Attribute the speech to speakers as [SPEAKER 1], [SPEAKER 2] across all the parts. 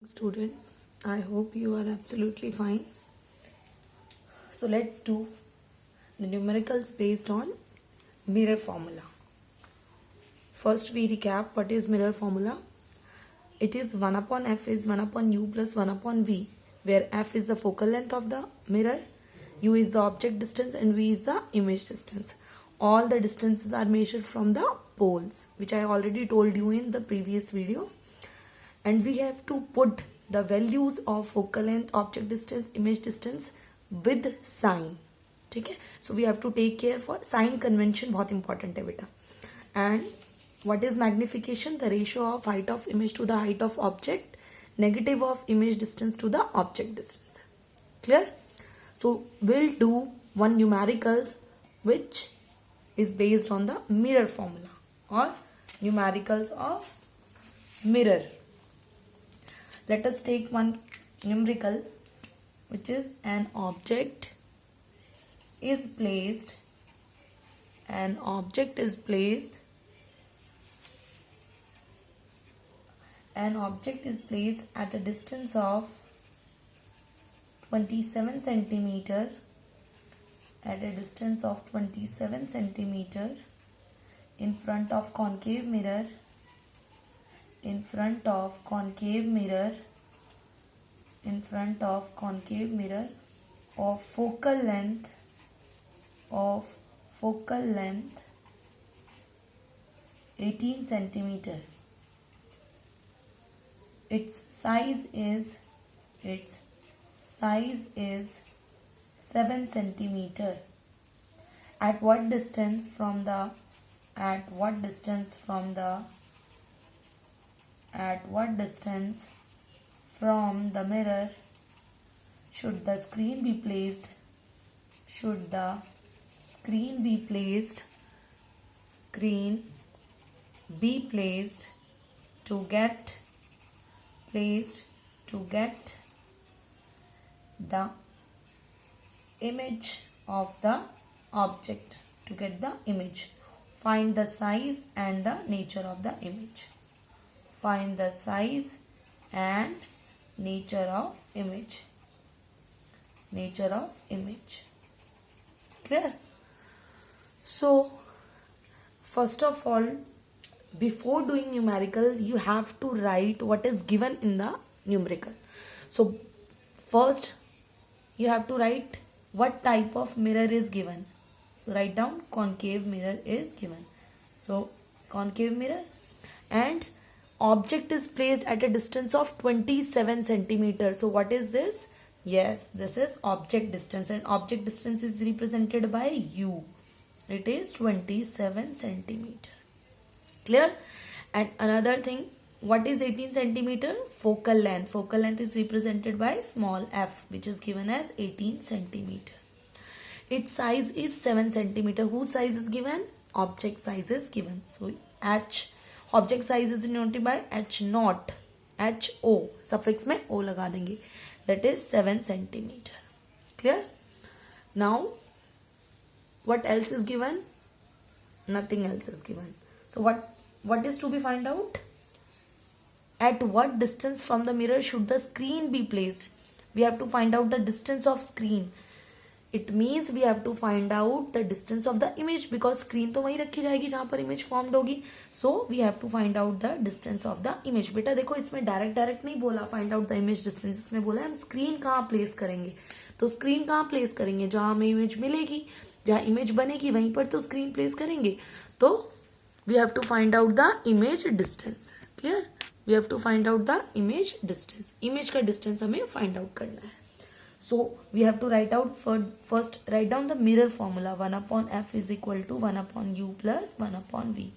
[SPEAKER 1] Student, I hope you are absolutely fine. So let's do the numericals based on mirror formula. First we recap what is mirror formula. It is 1 upon f is 1 upon u plus 1 upon v, where f is the focal length of the mirror, u is the object distance and v is the image distance. All the distances are measured from the poles, which I already told you in the previous video. And we have to put the values of focal length, object distance, image distance with sign. ठीक है, so we have to take care for sign convention, बहुत important है बेटा. And what is magnification? The ratio of height of image to the height of object, negative of image distance to the object distance. Clear? So we'll do one numericals which is based on the mirror formula or numericals of mirror. Let us take one numerical which is an object is placed at a distance of 27 centimeter in front of concave mirror of focal length 18 centimeter. Its size is 7 centimeter. At what distance from the mirror should the screen be placed to get the image of the object. Find the size and the nature of the image. Clear? So first of all, before doing numerical, you have to write what is given in the numerical. So first you have to write what type of mirror is given. So write down concave mirror is given. So concave mirror, and object is placed at a distance of 27 centimeters. So what is this? Yes, this is object distance, and object distance is represented by u. It is 27 centimeter. Clear? And another thing, what is 18 centimeter? Focal length. Focal length is represented by small f, which is given as 18 centimeter. Its size is 7 centimeter. Whose size is given? Object size is given. So h, object size is denoted by h naught, ho, suffix में o लगा देंगे. That is 7 centimeter. Clear? Now what else is given? Nothing else is given. So what is to be find out? At what distance from the mirror should the screen be placed? We have to find out the distance of screen. It means we have to find out the distance of the image, because screen तो वहीं रखी जाएगी जहाँ पर image formed होगी. So we have to find out the distance of the image. बेटा देखो, इसमें डायरेक्ट नहीं बोला find out the image distance. इसमें बोला हम स्क्रीन कहाँ प्लेस करेंगे. तो स्क्रीन कहाँ प्लेस करेंगे? जहाँ हमें इमेज मिलेगी, जहाँ इमेज बनेगी वहीं पर तो स्क्रीन प्लेस करेंगे. तो we have to find out the image distance. Clear? We have to find out the image distance. Image का distance हमें find out करना है. So we have to write out first write down the mirror formula. 1 upon f is equal to 1 upon u plus 1 upon v.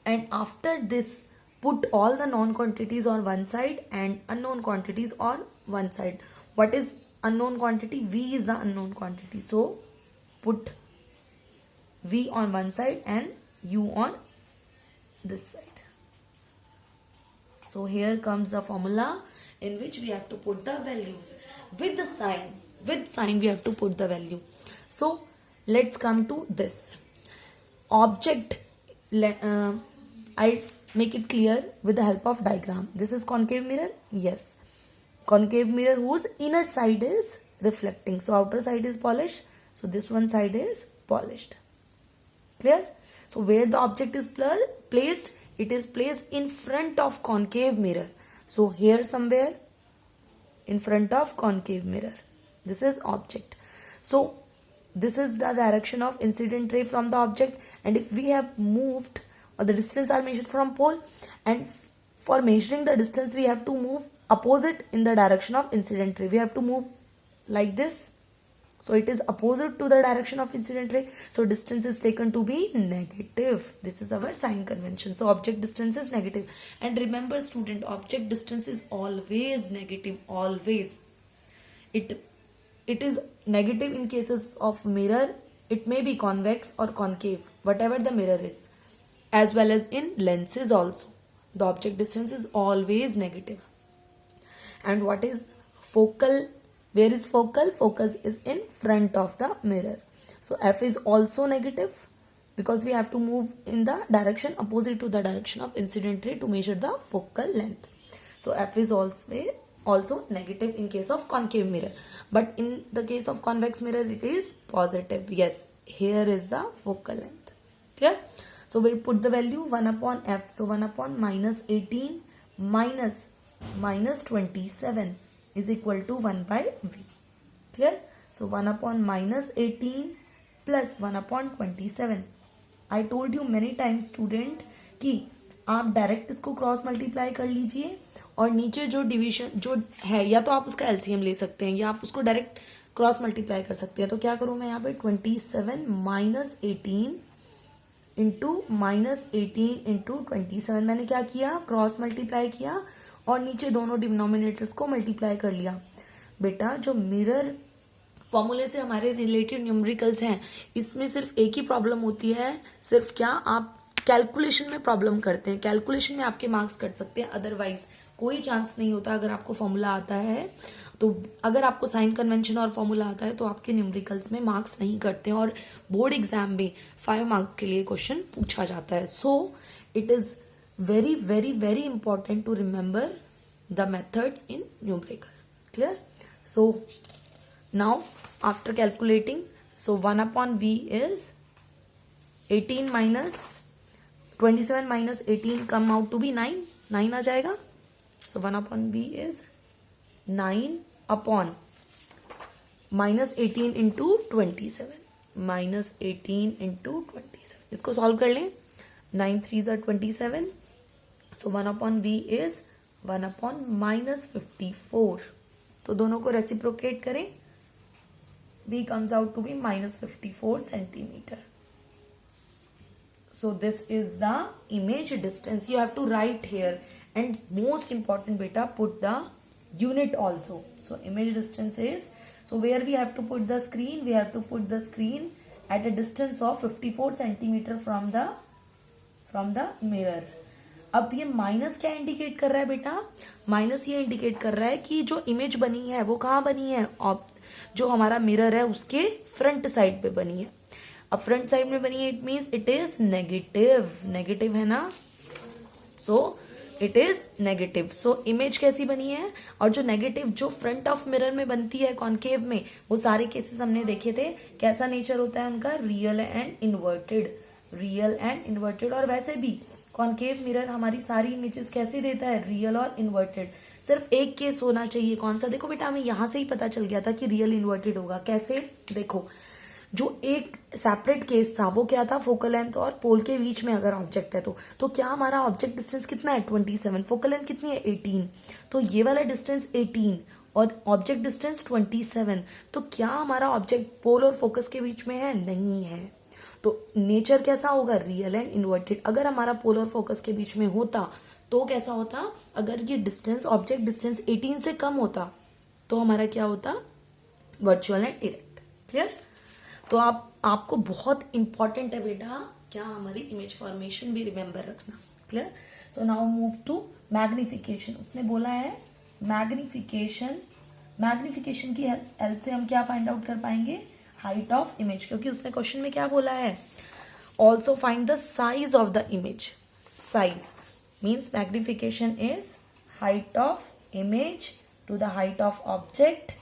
[SPEAKER 1] And after this, put all the known quantities on one side and unknown quantities on one side. What is unknown quantity? V is the unknown quantity. So put v on one side and u on this side. So here comes the formula in which we have to put the values with the sign. With sign we have to put the value. So let's come to this object. I'll make it clear with the help of diagram. This is concave mirror. Yes, concave mirror whose inner side is reflecting, so outer side is polished, so this one side is polished. Clear? So where the object is placed, it is placed in front of concave mirror. So here somewhere in front of concave mirror, this is object. So this is the direction of incident ray from the object, and if we have moved, or the distance are measured from pole, and for measuring the distance we have to move opposite in the direction of incident ray. We have to move like this, so it is opposite to the direction of incident ray, so distance is taken to be negative. This is our sign convention. So object distance is negative, and remember student, object distance is always negative, always. It is negative in cases of mirror. It may be convex or concave, whatever the mirror is, as well as in lenses also. The object distance is always negative. And what is focal? Where is focal? Focus is in front of the mirror. So F is also negative because we have to move in the direction opposite to the direction of incident ray to measure the focal length. So F is also negative in case of concave mirror, but in the case of convex mirror it is positive. Yes, here is the focal length. Clear? So we'll put the value 1 upon F. So 1 upon minus 18 minus 27 is equal to 1 by V. Clear? So 1 upon minus 18 plus 1 upon 27. I told you many times student कि आप direct इसको cross multiply कर लीजिए, और नीचे जो division जो है, या तो आप उसका एलसीएम ले सकते हैं या आप उसको डायरेक्ट क्रॉस मल्टीप्लाई कर सकते हैं. तो क्या करूँ मैं यहाँ पे 27 माइनस 18 इंटू 27 मैंने क्या किया, क्रॉस मल्टीप्लाई किया और नीचे दोनों डिनोमिनेटर्स को मल्टीप्लाई कर लिया. बेटा जो मिरर फॉर्मूले से हमारे रिलेटेड न्यूमेरिकल्स हैं, इसमें सिर्फ एक ही प्रॉब्लम होती है, सिर्फ क्या आप कैलकुलेशन में प्रॉब्लम करते हैं. कैलकुलेशन में आपके मार्क्स कट सकते हैं, अदरवाइज कोई चांस नहीं होता. अगर आपको फॉर्मूला आता है तो, अगर आपको साइन कन्वेंशन और फॉर्मूला आता है तो आपके न्यूमेरिकल्स में मार्क्स नहीं कटते हैं, और बोर्ड एग्जाम में 5 मार्क्स के लिए क्वेश्चन पूछा जाता है. So it is very very very important to remember the methods in numerical. Clear? So now after calculating, so 1 upon V is 18 minus 27 minus 18 come out to be 9 आ जाएगा. So 1 upon V is 9 upon minus 18 into 27 minus 18 into 27. इसको solve कर लें. 9 3s are 27. So 1 upon V is 1 upon minus 54. तो दोनों को reciprocate करें. V comes out to be minus 54 centimeter. So this is the image distance. You have to write here, and most important beta, put the unit also. So image distance is, so where we have to put the screen, we have to put the screen at a distance of 54 centimeter from the mirror. अब ये minus क्या indicate कर रहा है बेटा, minus ये indicate कर रहा है कि जो इमेज बनी है वो कहाँ बनी है, जो हमारा मिरर है उसके फ्रंट साइड पे बनी है. अब फ्रंट साइड में बनी है, it means it is negative. Negative है ना, सो it is negative. So image कैसी बनी है, और जो नेगेटिव जो फ्रंट ऑफ मिरर में बनती है कॉन्केव में, वो सारे केसेस हमने देखे थे. कैसा नेचर होता है उनका, real and inverted. Real and inverted. और वैसे भी कॉन्केव मिरर हमारी सारी इमेजेस कैसे देता है, रियल और इन्वर्टेड. सिर्फ एक केस होना चाहिए, कौन सा, देखो बेटा हमें यहाँ से ही पता चल गया था कि रियल इन्वर्टेड होगा. कैसे, देखो जो एक सेपरेट केस था वो क्या था, फोकल लेंथ और पोल के बीच में अगर ऑब्जेक्ट है तो क्या हमारा ऑब्जेक्ट डिस्टेंस कितना है 27, फोकल लेंथ कितनी है 18. तो ये वाला डिस्टेंस 18 और ऑब्जेक्ट डिस्टेंस 27. तो क्या हमारा ऑब्जेक्ट पोल और फोकस के बीच में है, नहीं है. तो नेचर कैसा होगा, रियल एंड इन्वर्टेड. अगर हमारा पोल और फोकस के बीच में होता तो कैसा होता, अगर ये डिस्टेंस ऑब्जेक्ट डिस्टेंस 18 से कम होता तो हमारा क्या होता, वर्चुअल एंड इरेक्ट. क्लियर? तो आपको बहुत इंपॉर्टेंट है बेटा क्या, हमारी इमेज फॉर्मेशन भी रिमेंबर रखना. Clear? So now move to magnification. उसने बोला है मैग्निफिकेशन की हेल्प से हम क्या फाइंड आउट कर पाएंगे, हाइट ऑफ इमेज. क्योंकि उसने क्वेश्चन में क्या बोला है, also find the size of the image. Size, means magnification is height of image to the height of object,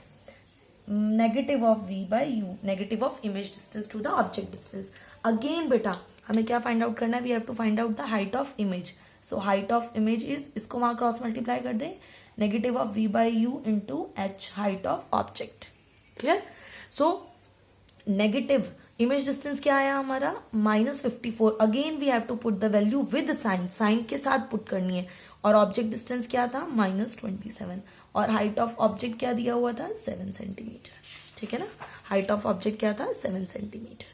[SPEAKER 1] negative of v by u, negative of image distance to the object distance. Again बेटा हमें क्या find out करना है, we have to find out the height of image. So height of image is, इसको वहां cross multiply कर दें, negative of v by u into h, height of object. Clear. So negative image distance क्या आया हमारा, -54. Again we have to put the value with sign, sign के साथ put करनी है. और ऑब्जेक्ट डिस्टेंस क्या था, -27. और हाइट ऑफ ऑब्जेक्ट क्या दिया हुआ था, 7 सेंटीमीटर. ठीक है ना, हाइट ऑफ ऑब्जेक्ट क्या था, 7 centimetre.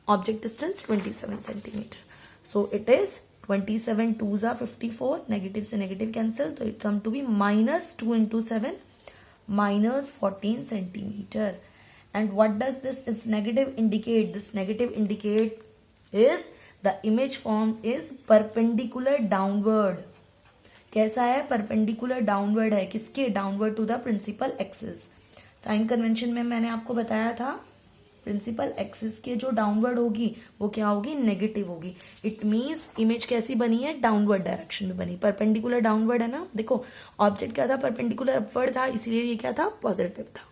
[SPEAKER 1] Object distance 27 centimetre. So it is 27 2s are 54, negative से नेगेटिव कैंसिल, तो it come to be -2 into 7, -14 centimetre. And what does this is negative indicate? This negative indicate is the image formed is perpendicular downward. कैसा है, perpendicular downward है, किसके, downward to the principal axis. Sign convention में मैंने आपको बताया था principal axis के जो डाउनवर्ड होगी वो क्या होगी, नेगेटिव होगी. इट मीन्स इमेज कैसी बनी है, डाउनवर्ड डायरेक्शन में बनी. परपेंडिकुलर डाउनवर्ड है ना, देखो ऑब्जेक्ट क्या था, परपेंडिकुलर अपवर्ड था, इसीलिए ये क्या था, पॉजिटिव था.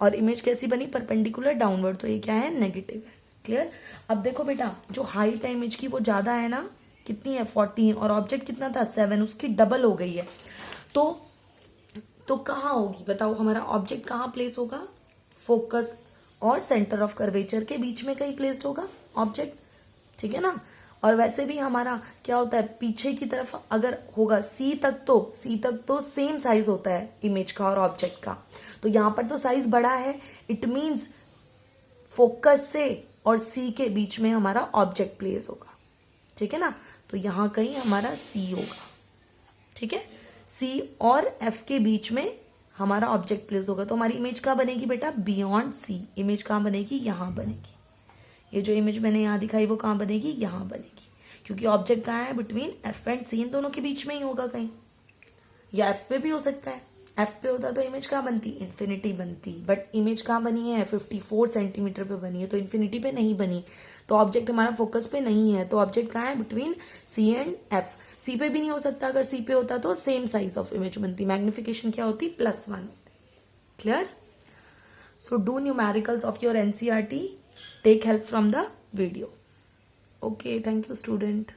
[SPEAKER 1] और इमेज कैसी बनी, परपेंडिकुलर डाउनवर्ड, तो ये क्या है, नेगेटिव है. क्लियर. अब देखो बेटा जो हाइट है इमेज की वो ज्यादा है ना, कितनी है, 14, और ऑब्जेक्ट कितना था, 7, उसकी डबल हो गई है. तो कहाँ होगी बताओ, हमारा ऑब्जेक्ट कहाँ प्लेस होगा, फोकस और सेंटर ऑफ कर्वेचर के बीच में कहीं प्लेस्ड होगा ऑब्जेक्ट. ठीक है ना. और वैसे भी हमारा क्या होता है, पीछे की तरफ अगर होगा सी तक तो सेम साइज होता है इमेज का और ऑब्जेक्ट का. तो यहाँ पर तो साइज बड़ा है, इट मीन्स फोकस से और सी के बीच में हमारा ऑब्जेक्ट प्लेस होगा. ठीक है ना. तो यहाँ कहीं हमारा सी होगा. ठीक है, सी और एफ के बीच में हमारा ऑब्जेक्ट प्लेस होगा. तो हमारी इमेज कहाँ बनेगी बेटा, बियॉन्ड सी. इमेज कहाँ बनेगी, यहाँ बनेगी. ये जो इमेज मैंने यहाँ दिखाई वो कहाँ बनेगी, यहाँ बनेगी. क्योंकि ऑब्जेक्ट कहाँ है, बिटवीन एफ एंड सी, इन दोनों के बीच में ही होगा कहीं. या एफ पे भी हो सकता है, एफ पे होता तो इमेज कहाँ बनती, इन्फिनिटी बनती. बट इमेज कहाँ बनी है, 54 सेंटीमीटर पे बनी है, तो इन्फिनिटी पे नहीं बनी. तो ऑब्जेक्ट हमारा फोकस पे नहीं है. तो ऑब्जेक्ट कहाँ है, बिटवीन सी एंड एफ. सी पे भी नहीं हो सकता, अगर सी पे होता तो सेम साइज ऑफ इमेज बनती. मैग्निफिकेशन क्या होती, +1. Clear. So do numericals of your NCERT, take help from the video. Okay, thank you student.